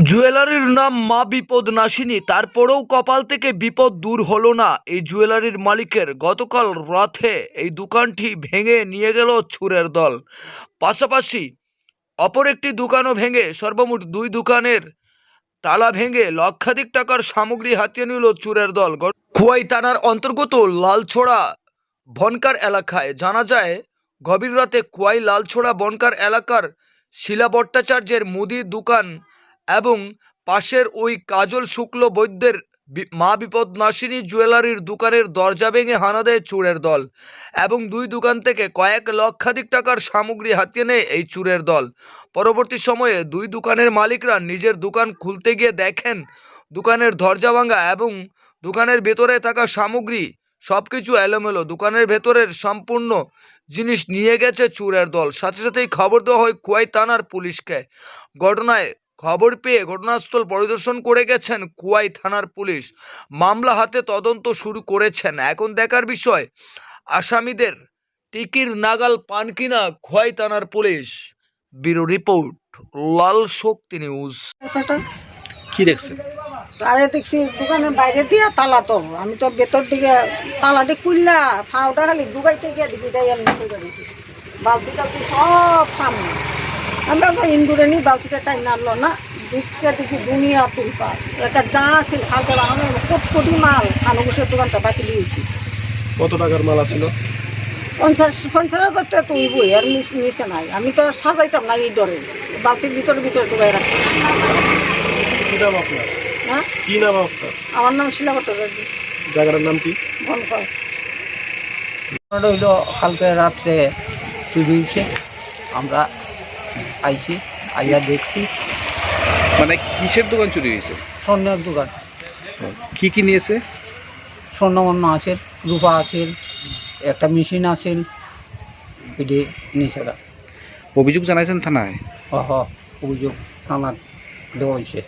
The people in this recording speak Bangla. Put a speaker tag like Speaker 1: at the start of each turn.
Speaker 1: জুয়েলারির নাম মা বিপদ নাশিনী, তারপরেও কপাল থেকে বিপদ দূর হলো না এই জুয়েলারির মালিকের। গতকাল রাতে এই দোকানটি ভেঙে নিয়ে গেল চোরের দল। পাশাপাশি অপর একটি দোকানও ভেঙে সর্বমোট দুই দোকানের তালা ভেঙে লক্ষাধিক টাকার সামগ্রী হাতিয়ে নিল চোরের দল। খোয়াই থানার অন্তর্গত লালছড়া বনকার এলাকায় জানা যায়, গভীর রাতে খোয়াই লালছড়া বনকার এলাকার শিলা ভট্টাচার্যের মুদির দোকান এবং পাশের ওই কাজল শুক্ল বৈদ্যের মা বিপদ নাশিনী জুয়েলারির দোকানের দরজা ভেঙে হানা দেয় চোরের দল এবং দুই দোকান থেকে কয়েক লক্ষাধিক টাকার সামগ্রী হাতিয়ে নেয় এই চোরের দল। পরবর্তী সময়ে দুই দোকানের মালিকরা নিজের দোকান খুলতে গিয়ে দেখেন দোকানের দরজা ভাঙা এবং দোকানের ভেতরে থাকা সামগ্রী সবকিছু এলোমেলো। দোকানের ভেতরের সম্পূর্ণ জিনিস নিয়ে গেছে চোরের দল। সাথে সাথেই খবর দেওয়া হয় খোয়াই থানার পুলিশকে। ঘটনায় খবর পেয়ে ঘটনাস্থল পরিদর্শন করে গেছেন খোয়াই থানার পুলিশ। মামলা হাতে তদন্ত শুরু করেছেন। এখন দেখার বিষয় আসামিদের টিকির নাগাল পান কিনা খোয়াই থানার পুলিশ। ব্যুরো রিপোর্ট, লাল শক্তি নিউজ।
Speaker 2: কি দেখছেন?
Speaker 3: আরে দেখছি দোকানের বাইরে দিয়া তালা, তো আমি তো ভেতর দিকে তালাটি খুললা ফাউটা খালি ডুবাইতে গিয়ে দেখি যাই আমি বালতি টালতি সব সামনে। আমরা তো ইন্দুরে নি বালতিটা টাইম নাড়লো না, দিকে দেখি দুনিয়া তুলপা একটা যা আছে হালকা বানানো কোটি মাল আনুগুসের দোকানটা বাকি দিয়েছি।
Speaker 2: কত টাকার মাল ছিল?
Speaker 3: 50,000 টাকা তুলবই, আর নিচে নাই। আমি তো সাজাইতাম না এই ডরে, বালতির ভিতরে ডুবাই রাখতাম।
Speaker 2: কি নাম আপনার?
Speaker 3: হ্যাঁ,
Speaker 2: কি নাম আপনার?
Speaker 3: আমার নাম শিলা ভট্টাচার্য।
Speaker 2: জায়গাটার নাম কি?
Speaker 3: বনকর। হইল কালকে রাত্রে চুরি হয়েছে, আমরা আইছি, আইয়া দেখছি।
Speaker 2: মানে কিসের দোকান চুরি হয়েছে?
Speaker 3: স্বর্ণের দোকান।
Speaker 2: কি কি নিয়েছে?
Speaker 3: স্বর্ণমন্য আছে, রূপা আছে, একটা মেশিন আছে, এটি নিচে।
Speaker 2: অভিযোগ জানাইছেন থানায়?
Speaker 3: অভিযোগ থানার দেওয়া হয়েছে।